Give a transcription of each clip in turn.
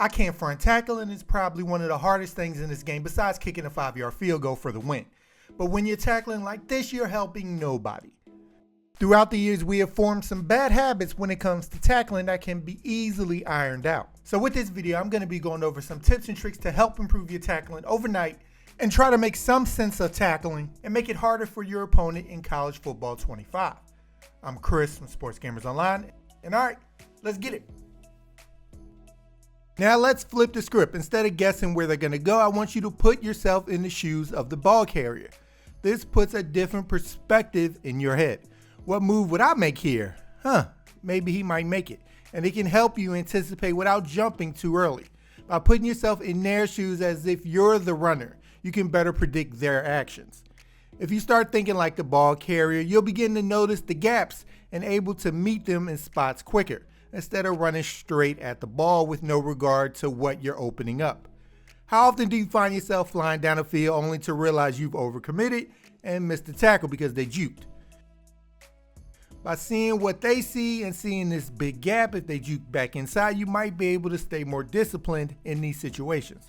I can't front tackle, and it's probably one of the hardest things in this game besides kicking a 5-yard field goal for the win. But when you're tackling like this, you're helping nobody. Throughout the years, we have formed some bad habits when it comes to tackling that can be easily ironed out. So with this video, I'm going to be going over some tips and tricks to help improve your tackling overnight and try to make some sense of tackling and make it harder for your opponent in college football 25. I'm Chris from Sports Gamers Online, and all right, let's get it. Now let's flip the script. Instead of guessing where they're going to go, I want you to put yourself in the shoes of the ball carrier. This puts a different perspective in your head. What move would I make here? Maybe he might make it. And it can help you anticipate without jumping too early. By putting yourself in their shoes as if you're the runner, you can better predict their actions. If you start thinking like the ball carrier, you'll begin to notice the gaps and able to meet them in spots quicker, instead of running straight at the ball with no regard to what you're opening up. How often do you find yourself flying down the field only to realize you've overcommitted and missed the tackle because they juked? By seeing what they see and seeing this big gap, if they juke back inside, you might be able to stay more disciplined in these situations.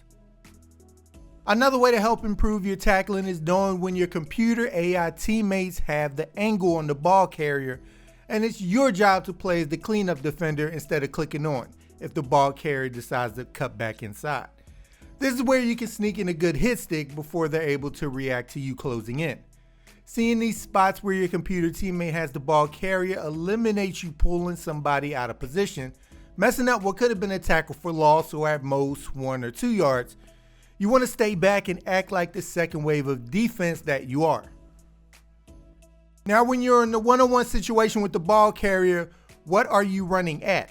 Another way to help improve your tackling is knowing when your computer AI teammates have the angle on the ball carrier, and it's your job to play as the cleanup defender instead of clicking on if the ball carrier decides to cut back inside. This is where you can sneak in a good hit stick before they're able to react to you closing in. Seeing these spots where your computer teammate has the ball carrier eliminates you pulling somebody out of position, messing up what could have been a tackle for loss or at most 1 or 2 yards. You want to stay back and act like the second wave of defense that you are. Now when you're in the one-on-one situation with the ball carrier, what are you running at?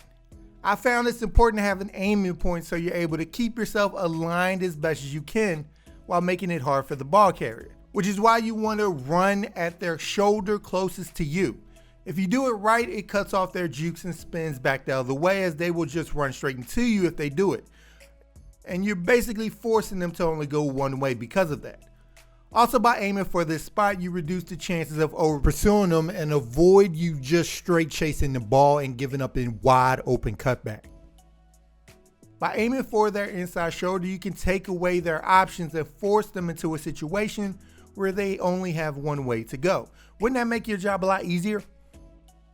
I found it's important to have an aiming point so you're able to keep yourself aligned as best as you can while making it hard for the ball carrier, which is why you want to run at their shoulder closest to you. If you do it right, it cuts off their jukes and spins back the other way, as they will just run straight into you if they do it. And you're basically forcing them to only go one way because of that. Also, by aiming for this spot, you reduce the chances of over pursuing them and avoid you just straight chasing the ball and giving up in wide open cutback. By aiming for their inside shoulder, you can take away their options and force them into a situation where they only have one way to go. Wouldn't that make your job a lot easier?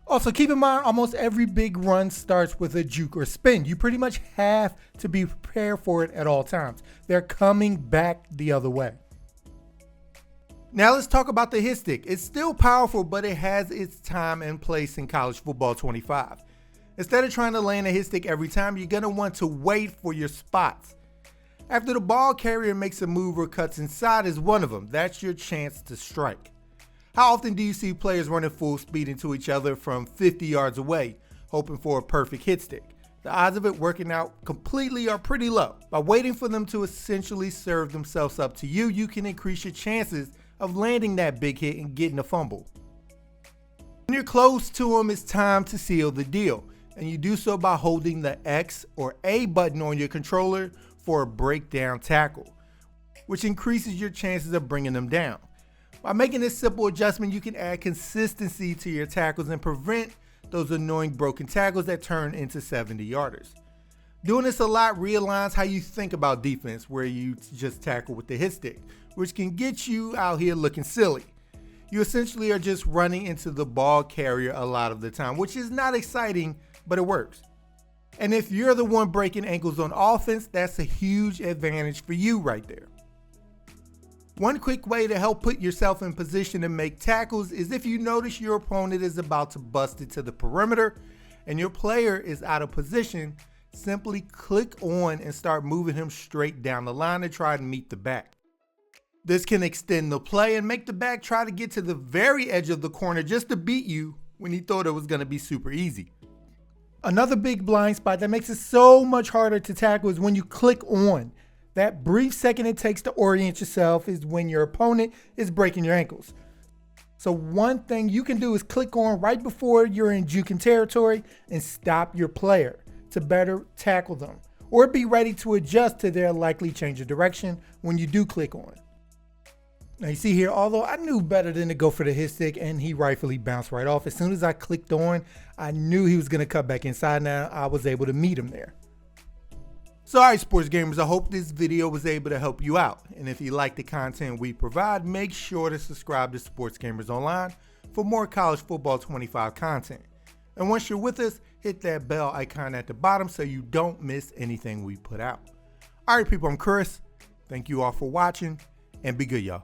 Also, keep in mind, almost every big run starts with a juke or spin. You pretty much have to be prepared for it at all times. They're coming back the other way. Now let's talk about the hit stick. It's still powerful, but it has its time and place in college football 25. Instead of trying to land a hit stick every time, you're going to want to wait for your spots. After the ball carrier makes a move or cuts inside is one of them. That's your chance to strike. How often do you see players running full speed into each other from 50 yards away, hoping for a perfect hit stick? The odds of it working out completely are pretty low. By waiting for them to essentially serve themselves up to you, you can increase your chances of landing that big hit and getting a fumble. When you're close to them, it's time to seal the deal, and you do so by holding the X or A button on your controller for a breakdown tackle, which increases your chances of bringing them down. By making this simple adjustment, you can add consistency to your tackles and prevent those annoying broken tackles that turn into 70-yarders. Doing this a lot realigns how you think about defense, where you just tackle with the hit stick, which can get you out here looking silly. You essentially are just running into the ball carrier a lot of the time, which is not exciting, but it works. And if you're the one breaking ankles on offense, that's a huge advantage for you right there. One quick way to help put yourself in position to make tackles is if you notice your opponent is about to bust it to the perimeter and your player is out of position, simply click on and start moving him straight down the line to try to meet the back. This can extend the play and make the back try to get to the very edge of the corner just to beat you when he thought it was going to be super easy. Another big blind spot that makes it so much harder to tackle is when you click on. That brief second it takes to orient yourself is when your opponent is breaking your ankles. So one thing you can do is click on right before you're in juking territory and stop your player to better tackle them, or be ready to adjust to their likely change of direction when you do click on. Now you see here, although I knew better than to go for the hit stick and he rightfully bounced right off, as soon as I clicked on, I knew he was going to cut back inside. Now I was able to meet him there. So alright, sports gamers, I hope this video was able to help you out. And if you like the content we provide, make sure to subscribe to Sports Gamers Online for more college football 25 content. And once you're with us, hit that bell icon at the bottom so you don't miss anything we put out. Alright people, I'm Chris. Thank you all for watching, and be good, y'all.